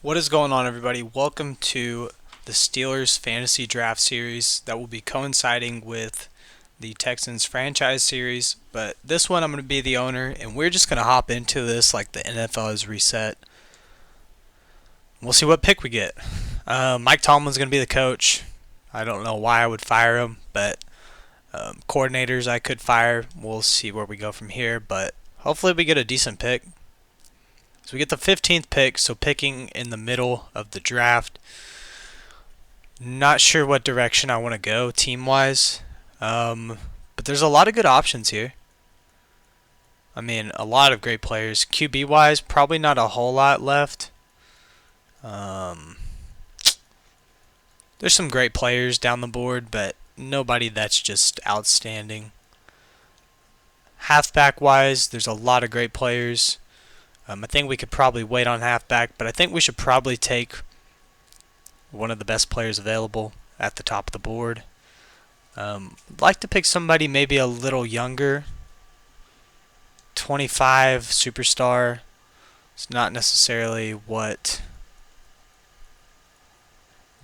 What is going on, everybody? Welcome to the Steelers Fantasy Draft Series that will be coinciding with the Texans franchise series. But this one, I'm going to be the owner, and we're just going to hop into this like the NFL is reset. We'll see what pick we get. Mike Tomlin's going to be the coach. I don't know why I would fire him, but coordinators I could fire. We'll see where we go from here, but hopefully we get a decent pick. So we get the 15th pick, so picking in the middle of the draft. Not sure what direction I want to go team-wise, but there's a lot of good options here. I mean, a lot of great players. QB-wise, probably not a whole lot left. There's some great players down the board, but nobody that's just outstanding. Halfback-wise, there's a lot of great players. I think we could probably wait on halfback, but I think we should probably take one of the best players available at the top of the board. I'd like to pick somebody maybe a little younger. 25 superstar. It's not necessarily what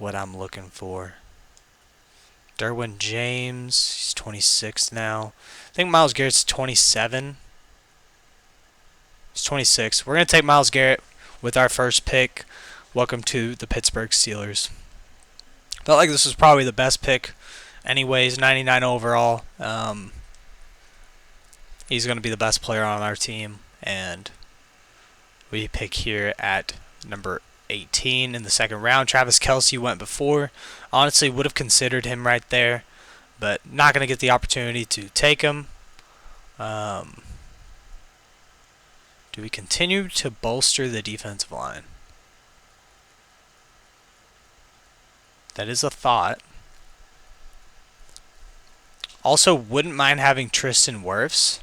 I'm looking for. Derwin James, he's 26 now. I think Myles Garrett's 27. He's 26. We're going to take Myles Garrett with our first pick. Welcome to the Pittsburgh Steelers. Felt like this was probably the best pick anyways, 99 overall. He's going to be the best player on our team, and we pick here at number 18 in the second round. Travis Kelce went before. Honestly, would have considered him right there, but not going to get the opportunity to take him. Do we continue to bolster the defensive line? That is a thought. Also, wouldn't mind having Tristan Wirfs,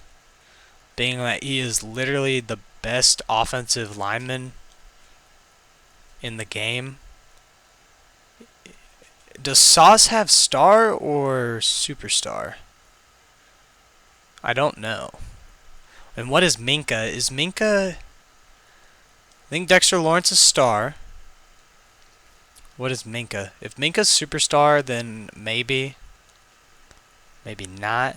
being that he is literally the best offensive lineman in the game. Does Sauce have star or superstar? I don't know. And what is Minka? Is Minka... I think Dexter Lawrence is star. What is Minka? If Minka's superstar, then maybe. Maybe not.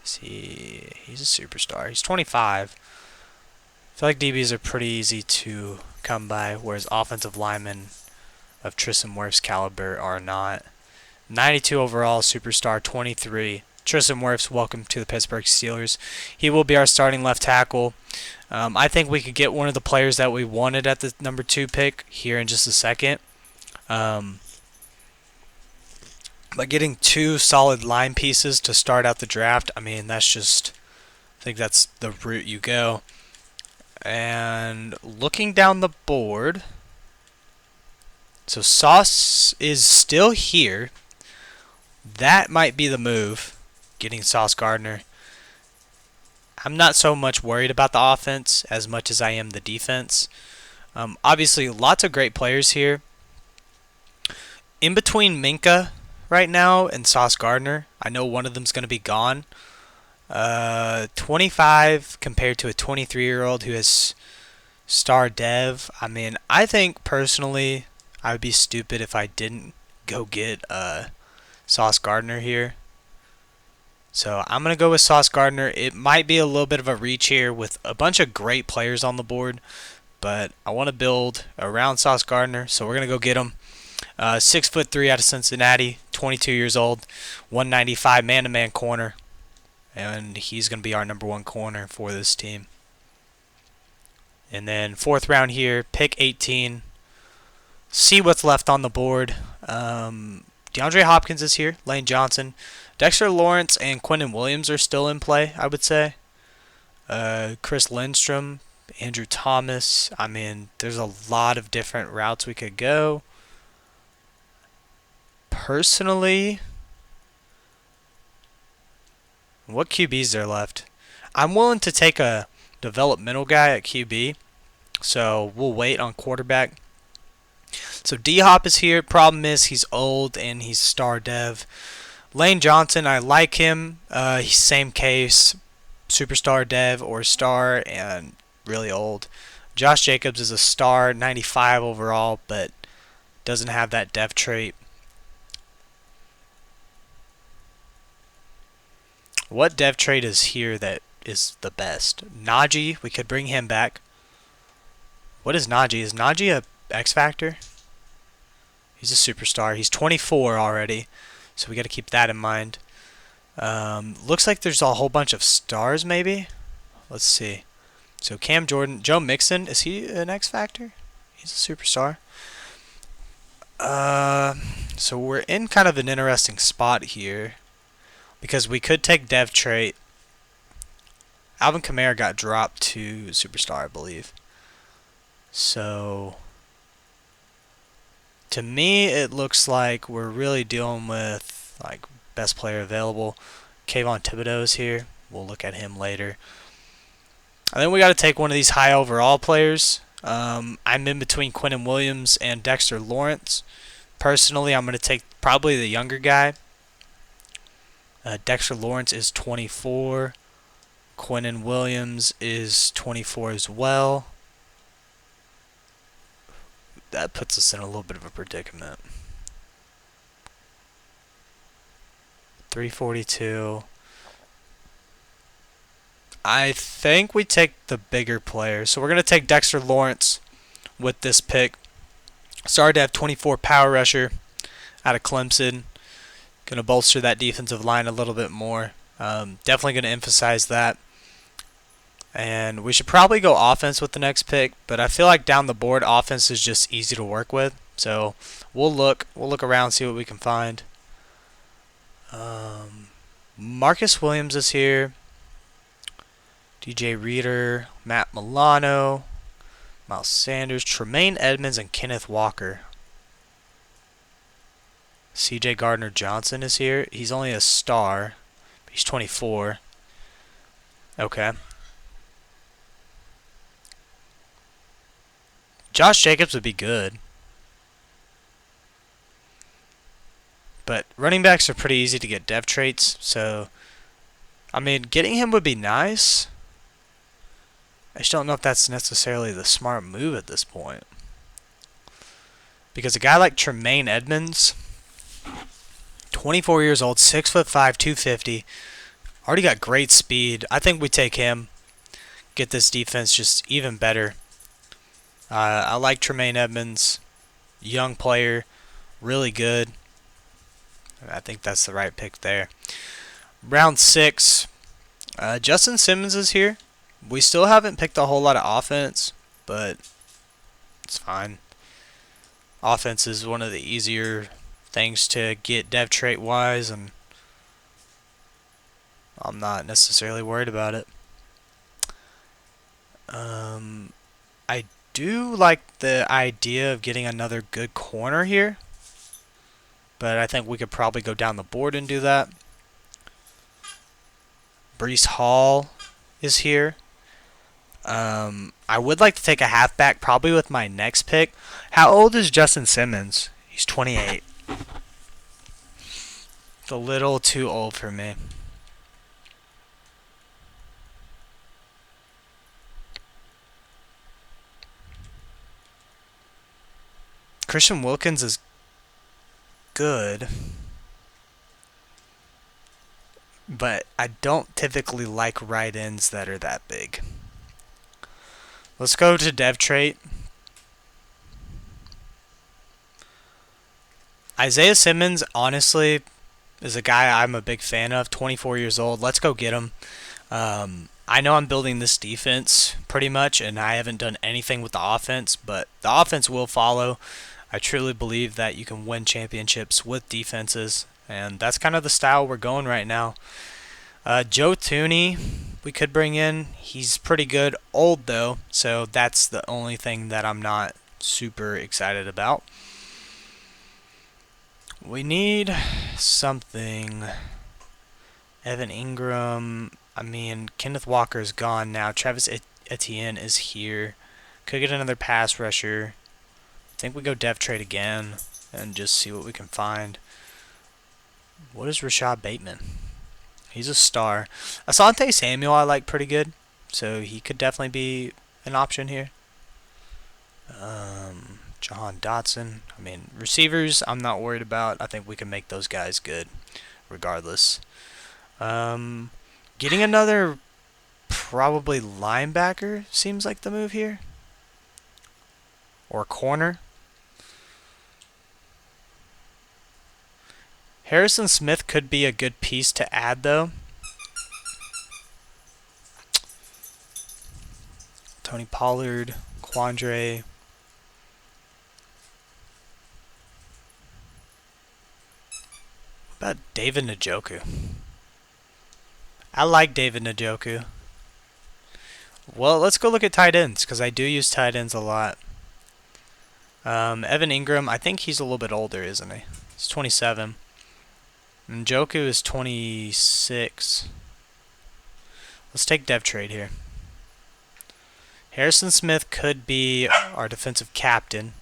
See, he's a superstar. He's 25. I feel like DBs are pretty easy to come by, whereas offensive linemen of Tristan Wirfs' caliber are not. 92 overall, superstar, 23. Tristan Wirfs, welcome to the Pittsburgh Steelers. He will be our starting left tackle. I think we could get one of the players that we wanted at the number 2 pick here in just a second. But getting 2 solid line pieces to start out the draft, I mean, I think that's the route you go. And looking down the board, so Sauce is still here. That might be the move. Getting Sauce Gardner. I'm not so much worried about the offense as much as I am the defense. Obviously, lots of great players here. In between Minka right now and Sauce Gardner, I know one of them's going to be gone. 25 compared to a 23-year-old who has star dev. I mean, I think personally I would be stupid if I didn't go get Sauce Gardner here. So I'm going to go with Sauce Gardner. It might be a little bit of a reach here with a bunch of great players on the board, but I want to build around Sauce Gardner, so we're going to go get him. 6'3" out of Cincinnati, 22 years old, 195 man-to-man corner, and he's going to be our number 1 corner for this team. And then 4th round here, pick 18. See what's left on the board. DeAndre Hopkins is here, Lane Johnson. Dexter Lawrence and Quentin Williams are still in play, I would say. Chris Lindstrom, Andrew Thomas. I mean, there's a lot of different routes we could go. Personally, what QBs are left? I'm willing to take a developmental guy at QB, so we'll wait on quarterback. So D-Hop is here. Problem is he's old and he's star dev. Lane Johnson, I like him. He's same case, superstar dev or star and really old. Josh Jacobs is a star, 95 overall, but doesn't have that depth trait. What dev trait is here that is the best? Najee, we could bring him back. What is Najee? Is Najee a X Factor? He's a superstar. He's 24 already, so we got to keep that in mind. Looks like there's a whole bunch of stars, maybe. Let's see. So Cam Jordan, Joe Mixon, is he an X Factor? He's a superstar. So we're in kind of an interesting spot here because we could take dev trait. Alvin Kamara got dropped to superstar, I believe. So to me, it looks like we're really dealing with like best player available. Kayvon Thibodeau's here. We'll look at him later. I think we got to take one of these high overall players. I'm in between Quinnen Williams and Dexter Lawrence. Personally, I'm going to take probably the younger guy. Dexter Lawrence is 24. Quinnen Williams is 24 as well. That puts us in a little bit of a predicament. 342. I think we take the bigger player. So we're going to take Dexter Lawrence with this pick. Started to have 24 power rusher out of Clemson. Going to bolster that defensive line a little bit more. Definitely going to emphasize that. And we should probably go offense with the next pick, but I feel like down the board, offense is just easy to work with. So we'll look around, see what we can find. Marcus Williams is here. DJ Reader, Matt Milano, Miles Sanders, Tremaine Edmonds, and Kenneth Walker. CJ Gardner-Johnson is here. He's only a star. He's 24. Okay. Josh Jacobs would be good. But running backs are pretty easy to get dev traits, so I mean, getting him would be nice. I just don't know if that's necessarily the smart move at this point. Because a guy like Tremaine Edmonds, 24 years old, 6'5", 250, already got great speed. I think we take him, get this defense just even better. I like Tremaine Edmonds, young player, really good. I think that's the right pick there. Round 6, Justin Simmons is here. We still haven't picked a whole lot of offense, but it's fine. Offense is one of the easier things to get dev trait wise, and I'm not necessarily worried about it. I do like the idea of getting another good corner here, but I think we could probably go down the board and do that. Breece Hall is here. I would like to take a halfback probably with my next pick. How old is Justin Simmons? He's 28. It's a little too old for me. Christian Wilkins is good, but I don't typically like right ends that are that big. Let's go to dev trait. Isaiah Simmons, honestly, is a guy I'm a big fan of. 24 years old. Let's go get him. I know I'm building this defense pretty much, and I haven't done anything with the offense, but the offense will follow. I truly believe that you can win championships with defenses, and that's kind of the style we're going right now. Joe Thuney, we could bring in. He's pretty good. Old, though, so that's the only thing that I'm not super excited about. We need something. Evan Ingram. I mean, Kenneth Walker's gone now. Travis Etienne is here. Could get another pass rusher. I think we go dev trade again and just see what we can find. What is Rashad Bateman? He's a star. Asante Samuel I like pretty good, so he could definitely be an option here. Jahan Dotson. I mean, receivers, I'm not worried about. I think we can make those guys good, regardless. Um, Getting another probably linebacker seems like the move here, or corner. Harrison Smith could be a good piece to add, though. Tony Pollard, Quandre. What about David Njoku? I like David Njoku. Well, let's go look at tight ends, because I do use tight ends a lot. Evan Ingram, I think he's a little bit older, isn't he? He's 27. Njoku is 26. Let's take dev trade here. Harrison Smith could be our defensive captain,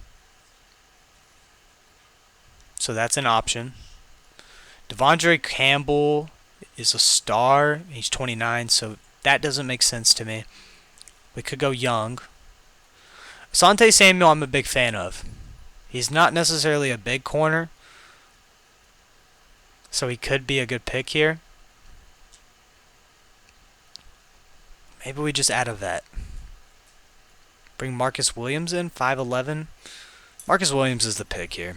so that's an option. Devondre Campbell is a star. He's 29, so that doesn't make sense to me. We could go young. Asante Samuel, I'm a big fan of. He's not necessarily a big corner, so he could be a good pick here. Maybe we just add a vet. Bring Marcus Williams in, 5'11". Marcus Williams is the pick here.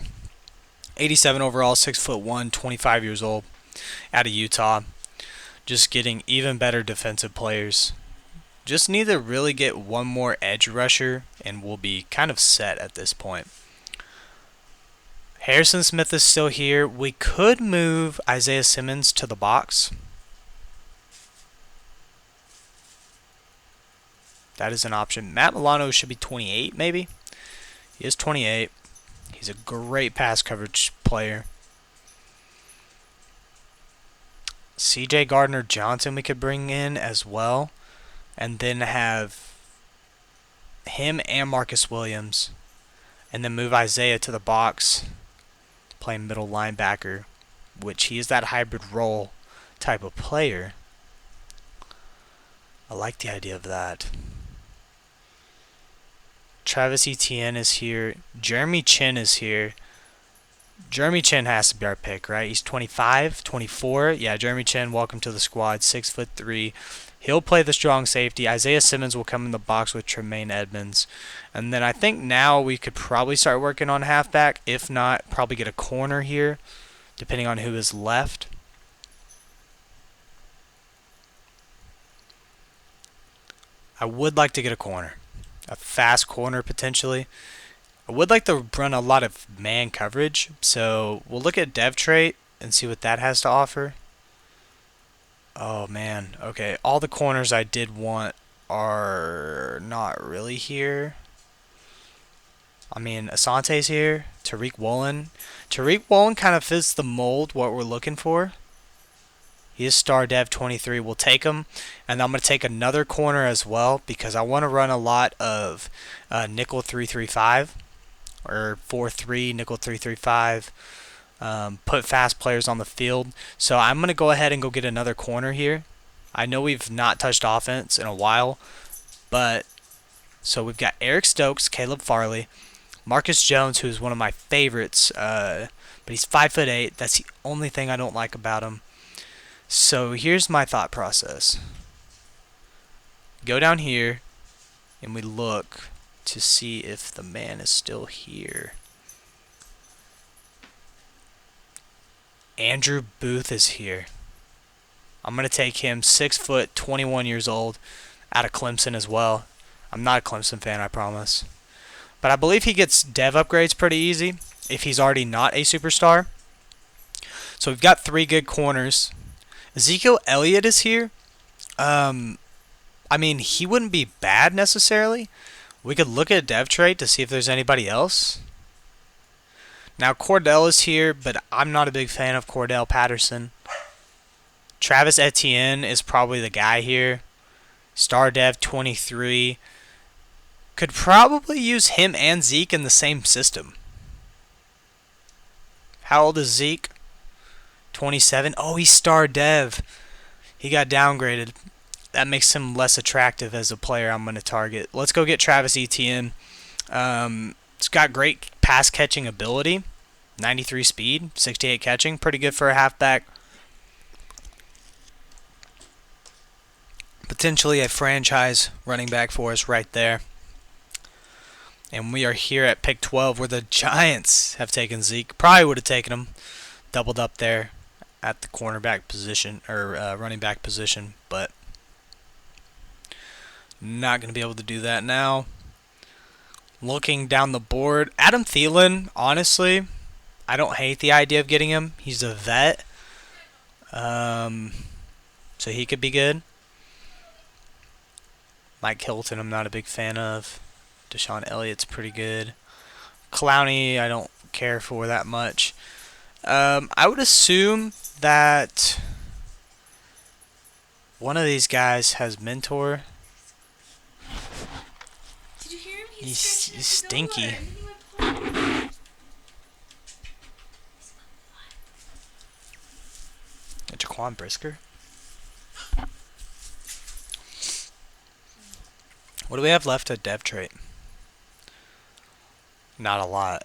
87 overall, 6'1", 25 years old, out of Utah. Just getting even better defensive players. Just need to really get one more edge rusher, and we'll be kind of set at this point. Harrison Smith is still here. We could move Isaiah Simmons to the box. That is an option. Matt Milano should be 28, maybe. He is 28. He's a great pass coverage player. C.J. Gardner-Johnson we could bring in as well. And then have him and Marcus Williams. And then move Isaiah to the box, playing middle linebacker, which he is that hybrid role type of player. I like the idea of that. Travis Etienne is here. Jeremy Chin is here. Jeremy Chin has to be our pick, right? He's 25, 24. Yeah, Jeremy Chin, welcome to the squad. 6'3". He'll play the strong safety. Isaiah Simmons will come in the box with Tremaine Edmonds. And then I think now we could probably start working on halfback. If not, probably get a corner here, depending on who is left. I would like to get a corner. A fast corner, potentially. I would like to run a lot of man coverage. So we'll look at dev trait and see what that has to offer. Oh, man. Okay, all the corners I did want are not really here. I mean, Asante's here. Tariq Woolen. Tariq Woolen kind of fits the mold, what we're looking for. He is star dev 23. We'll take him. And I'm going to take another corner as well because I want to run a lot of nickel 3-3-5 or 4-3, nickel 3-3-5. Put fast players on the field. So I'm going to go ahead and go get another corner here. I know we've not touched offense in a while, but so we've got Eric Stokes, Caleb Farley, Marcus Jones, who's one of my favorites, but he's 5'8". That's the only thing I don't like about him. So here's my thought process. Go down here, and we look to see if the man is still here. Andrew Booth is here. I'm going to take him, 6 foot, 21 years old, out of Clemson as well. I'm not a Clemson fan, I promise. But I believe he gets dev upgrades pretty easy if he's already not a superstar. So we've got 3 good corners. Ezekiel Elliott is here. I mean, he wouldn't be bad necessarily. We could look at a dev trait to see if there's anybody else. Now, Cordell is here, but I'm not a big fan of Cordell Patterson. Travis Etienne is probably the guy here. Star Dev 23. Could probably use him and Zeke in the same system. How old is Zeke? 27. Oh, he's Star Dev. He got downgraded. That makes him less attractive as a player I'm going to target. Let's go get Travis Etienne. It's got great pass catching ability, 93 speed, 68 catching, pretty good for a halfback. Potentially a franchise running back for us right there. And we are here at pick 12 where the Giants have taken Zeke. Probably would have taken him, doubled up there at the cornerback position or running back position, but not going to be able to do that now. Looking down the board, Adam Thielen, honestly, I don't hate the idea of getting him. He's a vet, so he could be good. Mike Hilton, I'm not a big fan of. Deshaun Elliott's pretty good. Clowney, I don't care for that much. I would assume that one of these guys has mentor. Did you hear him? He's stinky. Jaquan Brisker. What do we have left at dev trait? Not a lot.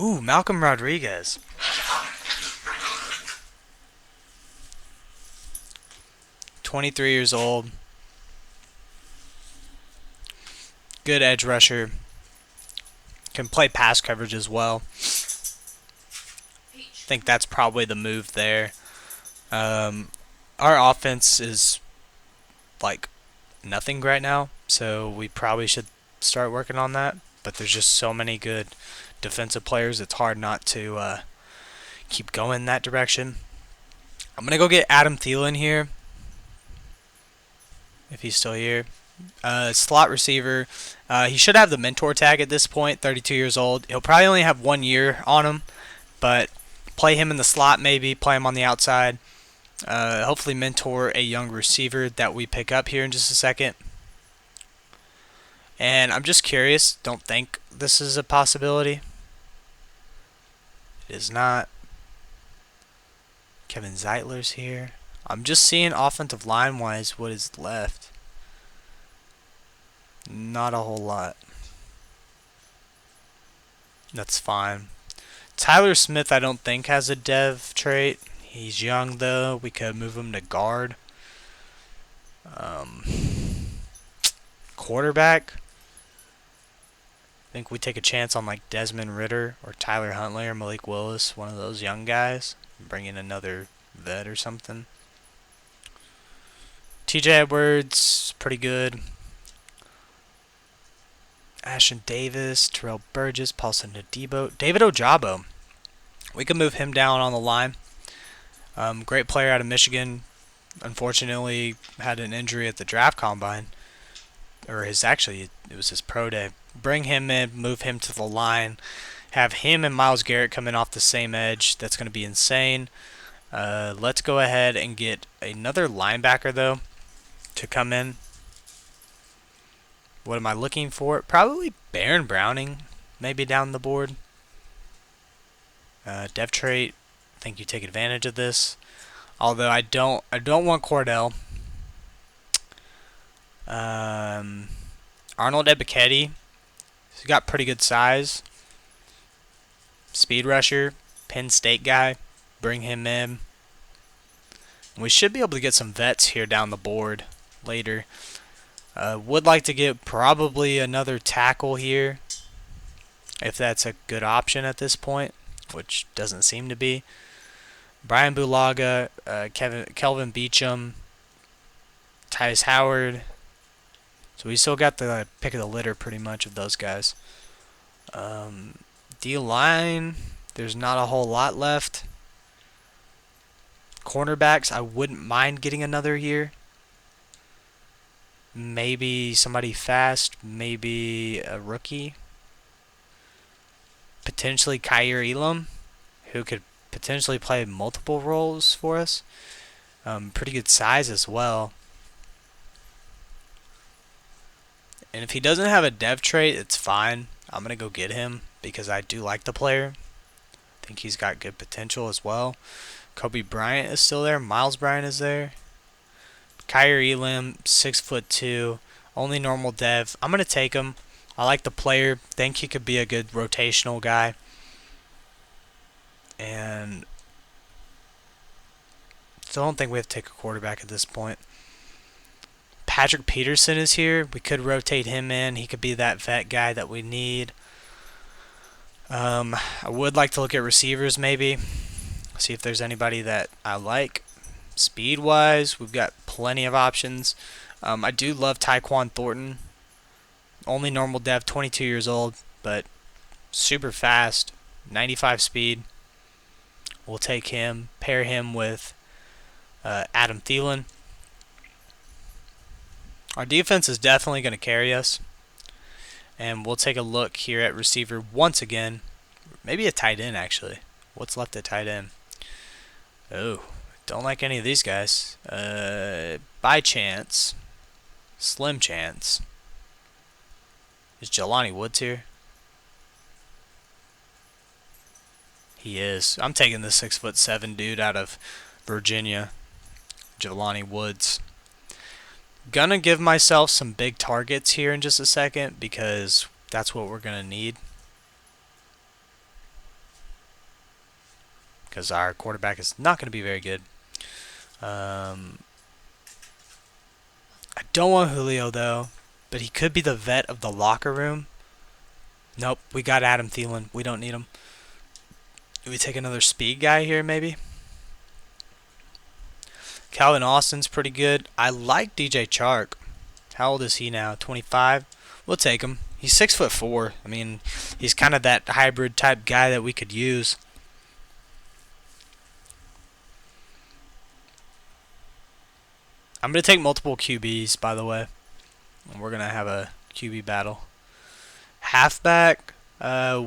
Ooh, Malcolm Rodriguez. (23 years old). Good edge rusher. Can play pass coverage as well. I think that's probably the move there. Our offense is like nothing right now, so we probably should start working on that. But there's just so many good defensive players, it's hard not to keep going in that direction. I'm going to go get Adam Thielen here, if he's still here. Slot receiver. He should have the mentor tag at this point, 32 years old. He'll probably only have 1 year on him, but play him in the slot maybe, play him on the outside. Hopefully mentor a young receiver that we pick up here in just a second. And I'm just curious, don't think this is a possibility. It is not. Kevin Zeitler's here. I'm just seeing offensive line-wise what is left. Not a whole lot. That's fine. Tyler Smith I don't think has a dev trait. He's young though. We could move him to guard. Quarterback. I think we take a chance on like Desmond Ridder or Tyler Huntley or Malik Willis, one of those young guys. Bring in another vet or something. TJ Edwards, pretty good. Ashton Davis, Terrell Burgess, Paulson Adebo, David Ojabo. We could move him down on the line. Great player out of Michigan. Unfortunately, had an injury at the draft combine, or it was his pro day. Bring him in, move him to the line, have him and Myles Garrett come in off the same edge. That's going to be insane. Let's go ahead and get another linebacker though to come in. What am I looking for? Probably Baron Browning, maybe down the board. Dev trait, I think you take advantage of this. Although I don't want Cordell. Arnold Ebiketie, he's got pretty good size. Speed rusher, Penn State guy. Bring him in. We should be able to get some vets here down the board later. Would like to get probably another tackle here, if that's a good option at this point, which doesn't seem to be. Brian Bulaga, Kelvin Beachum, Tyus Howard. So we still got the pick of the litter pretty much of those guys. D-line, there's not a whole lot left. Cornerbacks, I wouldn't mind getting another here. Maybe somebody fast, maybe a rookie. Potentially Kyer Elam, who could potentially play multiple roles for us. Pretty good size as well. And if he doesn't have a dev trait, it's fine. I'm going to go get him because I do like the player. I think he's got good potential as well. Kobe Bryant is still there. Miles Bryant is there. Kyrie Elam, 6'2", only normal dev. I'm gonna take him. I like the player. Think he could be a good rotational guy. And still don't think we have to take a quarterback at this point. Patrick Peterson is here. We could rotate him in. He could be that vet guy that we need. I would like to look at receivers maybe. See if there's anybody that I like. Speed-wise, we've got plenty of options. I do love Tyquan Thornton. Only normal dev, 22 years old, but super fast, 95 speed. We'll take him, pair him with Adam Thielen. Our defense is definitely going to carry us. And we'll take a look here at receiver once again. Maybe a tight end, actually. What's left at tight end? Oh, don't like any of these guys. By chance, slim chance, is Jelani Woods here? He is. I'm taking the 6'7" dude out of Virginia, Jelani Woods. Gonna give myself some big targets here in just a second because that's what we're gonna need. Because our quarterback is not gonna be very good. I don't want Julio though, but he could be the vet of the locker room. Nope, we got Adam Thielen. We don't need him. Do we take another speed guy here maybe? Calvin Austin's pretty good. I like DJ Chark. How old is he now? 25? We'll take him. He's 6'4". I mean, he's kind of that hybrid type guy that we could use. I'm going to take multiple QBs, by the way. And we're going to have a QB battle. Halfback,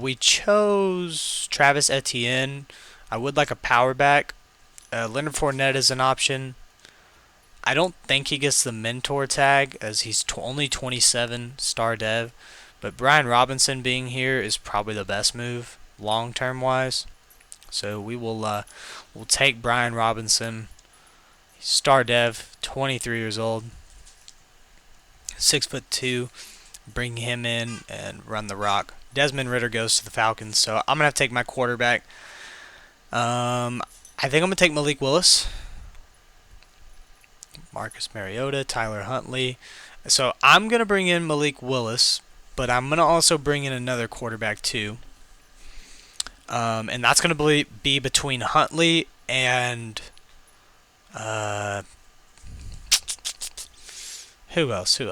we chose Travis Etienne. I would like a power back. Leonard Fournette is an option. I don't think he gets the mentor tag as he's only 27 star dev. But Brian Robinson being here is probably the best move long-term wise. So we will we'll take Brian Robinson. Star dev, 23 years old. 6'2". Bring him in and run the rock. Desmond Ridder goes to the Falcons. So I'm going to have to take my quarterback. I think I'm going to take Malik Willis, Marcus Mariota, Tyler Huntley. So I'm going to bring in Malik Willis, but I'm going to also bring in another quarterback too. And that's going to be between Huntley and who else? Who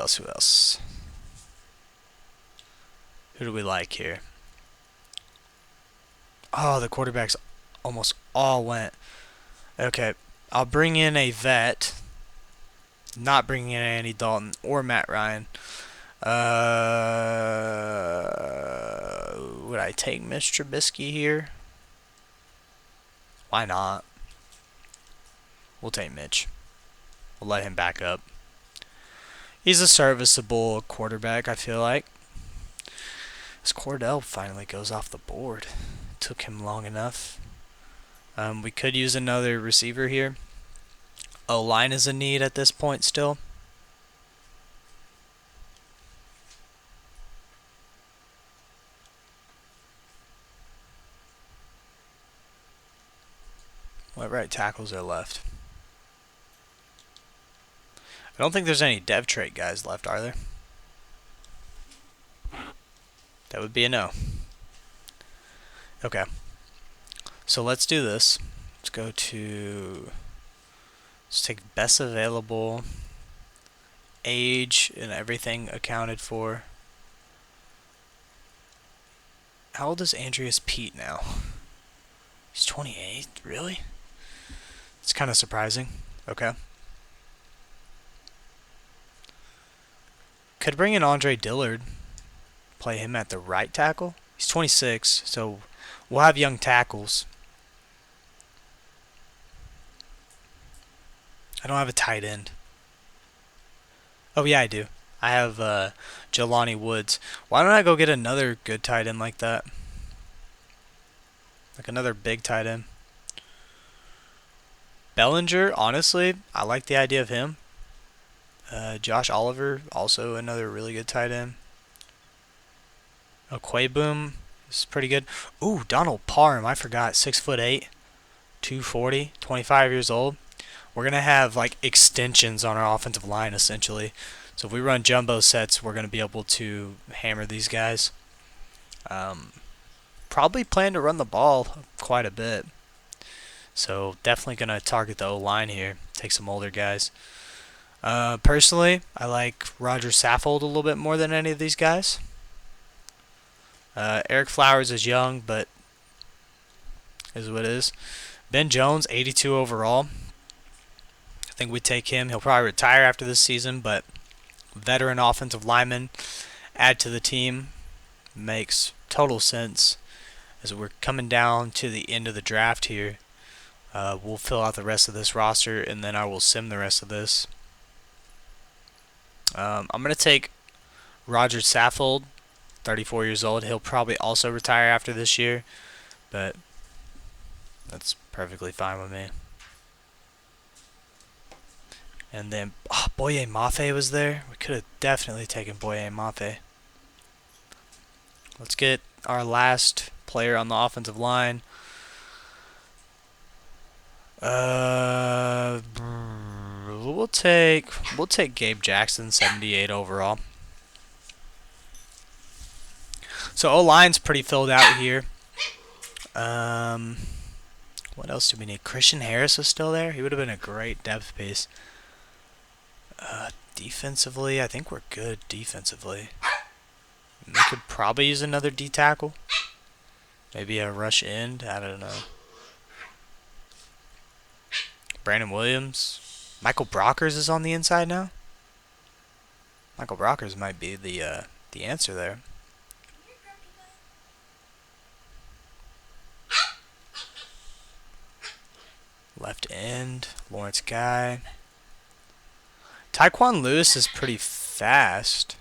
do we like here? Oh, the quarterbacks almost all went. Okay, I'll bring in a vet. Not bringing in Andy Dalton or Matt Ryan. Would I take Mitch Trubisky here? Why not? We'll take Mitch. We'll let him back up. He's a serviceable quarterback, I feel like. This Cordell finally goes off the board. Took him long enough. We could use another receiver here. O-line is a need at this point still. What right tackles are left? I don't think there's any dev trait guys left, are there? That would be a no. Okay. So let's do this. Let's go to... Let's take best available, age, and everything accounted for. How old is Andreas Pete now? He's 28? Really? It's kind of surprising. Okay. Could bring in Andre Dillard. Play him at the right tackle. He's 26, so we'll have young tackles. I don't have a tight end. Oh, yeah, I do. I have Jelani Woods. Why don't I go get another good tight end like that? Like another big tight end. Bellinger, honestly, I like the idea of him. Josh Oliver, also another really good tight end. Boom is pretty good. Ooh, Donald Parham, I forgot. 6'8", 240, 25 years old. We're gonna have like extensions on our offensive line essentially. So if we run jumbo sets, we're gonna be able to hammer these guys. Um, Probably plan to run the ball quite a bit. So definitely gonna target the O line here. Take some older guys. Personally, I like Roger Saffold a little bit more than any of these guys. Eric Flowers is young, but is what it is. Ben Jones, 82 overall. I think we take him. He'll probably retire after this season, but veteran offensive lineman, add to the team, makes total sense. As we're coming down to the end of the draft here, we'll fill out the rest of this roster, and then I will sim the rest of this. I'm going to take Roger Saffold, 34 years old. He'll probably also retire after this year, but that's perfectly fine with me. And then Boye Mafe was there. We could have definitely taken Boye Mafe. Let's get our last player on the offensive line. We'll take Gabe Jackson, 78 overall. So O-line's pretty filled out here. What else do we need? Christian Harris is still there. He would have been a great depth piece. Defensively, I think we're good defensively. We could probably use another D tackle. Maybe a rush end. I don't know. Brandon Williams. Michael Brockers is on the inside now. Michael Brockers might be the answer there. Left end. Lawrence Guy. Tyquan Lewis is pretty fast.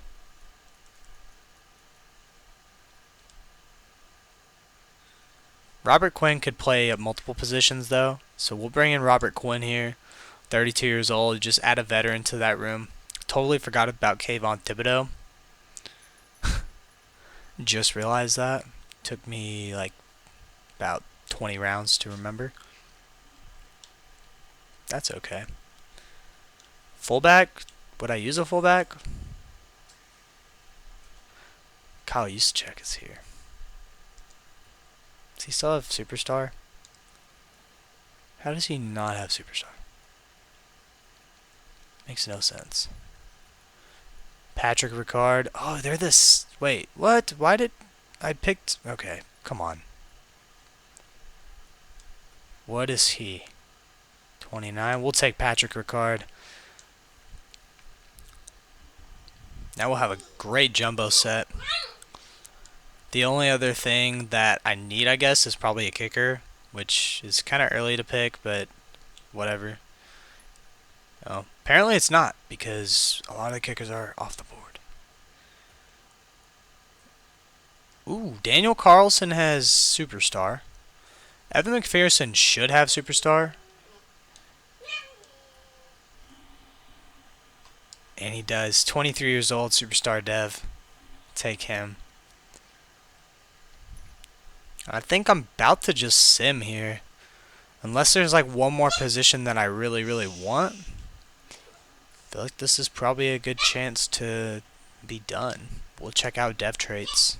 Robert Quinn could play at multiple positions though, so we'll bring in Robert Quinn here, 32 years old. Just add a veteran to that room. Totally forgot about Kayvon Thibodeau. Just realized that. Took me like about 20 rounds to remember. That's okay. Fullback? Would I use a fullback? Kyle Juszczyk is here. Does he still have Superstar? How does he not have Superstar? Makes no sense. Patrick Ricard. Oh, they're this. Wait, what? Why did I picked? Okay, come on. What is he? 29. We'll take Patrick Ricard. Now we'll have a great jumbo set. The only other thing that I need, I guess, is probably a kicker, which is kind of early to pick, but whatever. Oh, apparently it's not, because a lot of the kickers are off the board. Ooh, Daniel Carlson has Superstar. Evan McPherson should have Superstar. And he does. 23 years old, Superstar Dev. Take him. I think I'm about to just sim here. Unless there's like one more position that I really, really want. I feel like this is probably a good chance to be done. We'll check out dev traits.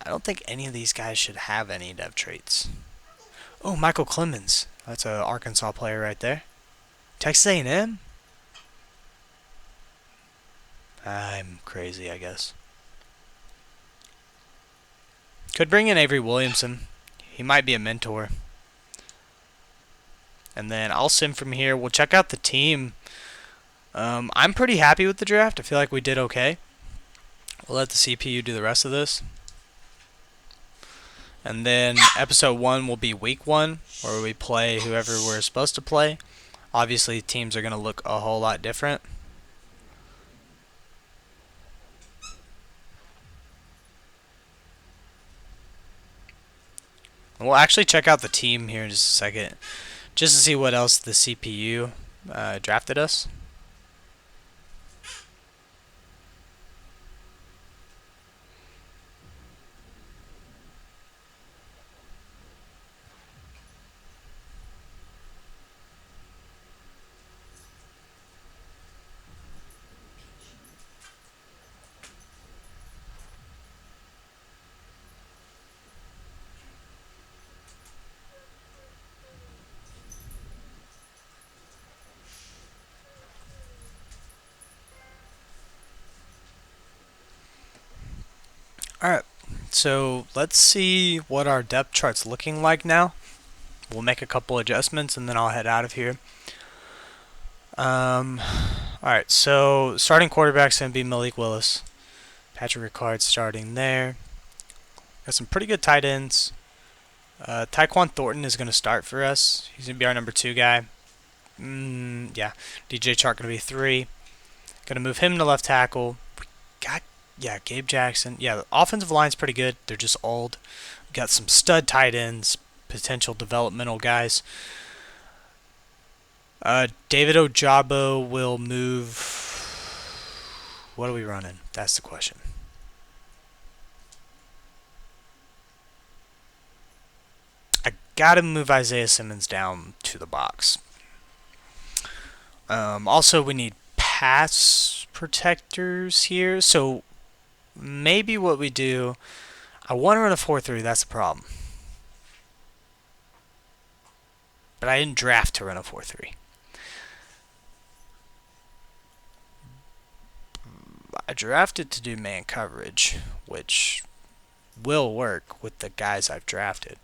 I don't think any of these guys should have any dev traits. Oh, Michael Clemens. That's an Arkansas player right there. Texas A&M? I'm crazy, I guess. Could bring in Avery Williamson. He might be a mentor. And then I'll sim from here. We'll check out the team. I'm pretty happy with the draft. I feel like we did okay. We'll let the CPU do the rest of this. And then episode 1 will be week 1, where we play whoever we're supposed to play. Obviously, teams are going to look a whole lot different. And we'll actually check out the team here in just a second, just to see what else the CPU drafted us. Alright, so let's see what our depth chart's looking like now. We'll make a couple adjustments and then I'll head out of here. Alright, so starting quarterback's going to be Malik Willis. Patrick Ricard starting there. Got some pretty good tight ends. Tyquan Thornton is going to start for us. He's going to be our number 2 guy. Yeah, DJ Chark going to be 3. Going to move him to left tackle. Gabe Jackson. Yeah, the offensive line's pretty good. They're just old. Got some stud tight ends, potential developmental guys. David Ojabo will move. What are we running? That's the question. I gotta move Isaiah Simmons down to the box. Also, we need pass protectors here. So maybe what we do, I want to run a 4-3. That's the problem. But I didn't draft to run a 4-3. I drafted to do man coverage, which will work with the guys I've drafted.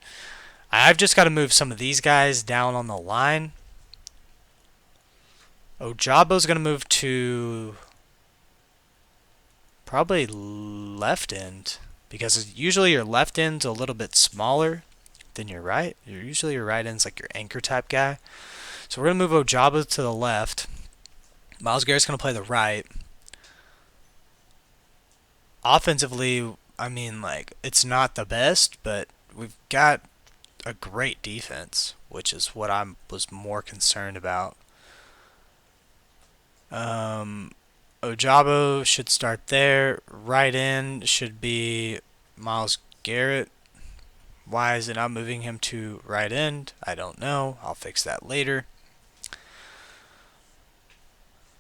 I've just got to move some of these guys down on the line. Ojabo's going to move to probably left end, because usually your left end's a little bit smaller than your right. Usually your right end's like your anchor type guy. So we're going to move Ojabo to the left. Myles Garrett's going to play the right. Offensively, I mean, like, it's not the best, but we've got a great defense, which is what I was more concerned about. Ojabo should start there. Right end should be Myles Garrett. Why is it not moving him to right end? I don't know. I'll fix that later.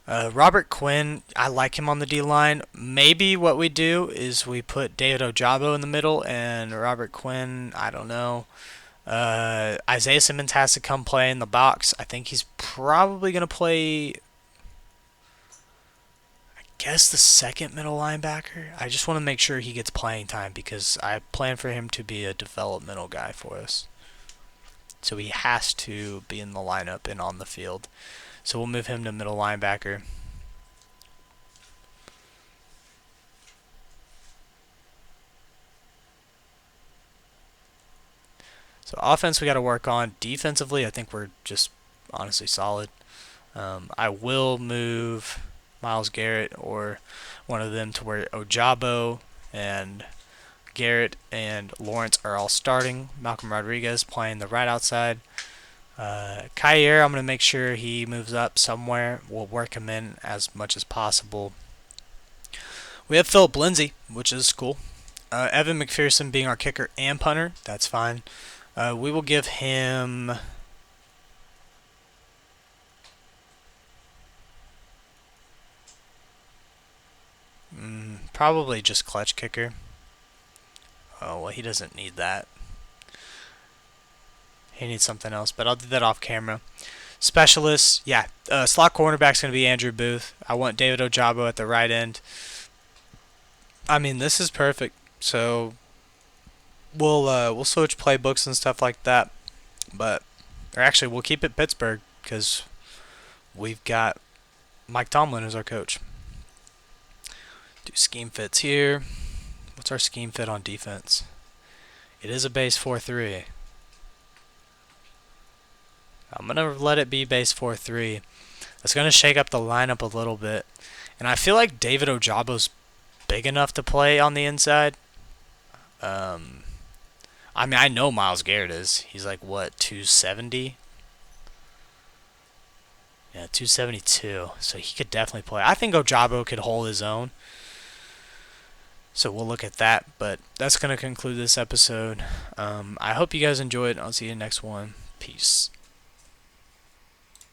Robert Quinn, I like him on the D-line. Maybe what we do is we put David Ojabo in the middle and Robert Quinn, I don't know. Isaiah Simmons has to come play in the box. I think he's probably going to play, I guess, the second middle linebacker. I just want to make sure he gets playing time because I plan for him to be a developmental guy for us. So he has to be in the lineup and on the field. So we'll move him to middle linebacker. So offense we got to work on. Defensively, I think we're just honestly solid. I will move Myles Garrett or one of them to where Ojabo and Garrett and Lawrence are all starting. Malcolm Rodriguez playing the right outside. Kyer, I'm going to make sure he moves up somewhere. We'll work him in as much as possible. We have Philip Lindsay, which is cool. Evan McPherson being our kicker and punter. That's fine. We will give him probably just clutch kicker. Oh, well, he doesn't need that. He needs something else, but I'll do that off camera. Specialists, yeah. Slot cornerback's going to be Andrew Booth. I want David Ojabo at the right end. I mean, this is perfect. So we'll switch playbooks and stuff like that. Or actually, we'll keep it Pittsburgh because we've got Mike Tomlin as our coach. Do scheme fits here. What's our scheme fit on defense? It is a base 4-3. I'm going to let it be base 4-3. That's going to shake up the lineup a little bit. And I feel like David Ojabo's big enough to play on the inside. I mean, I know Myles Garrett is. He's like, what, 270? Yeah, 272. So he could definitely play. I think Ojabo could hold his own. So we'll look at that. But that's going to conclude this episode. I hope you guys enjoyed. I'll see you next one. Peace.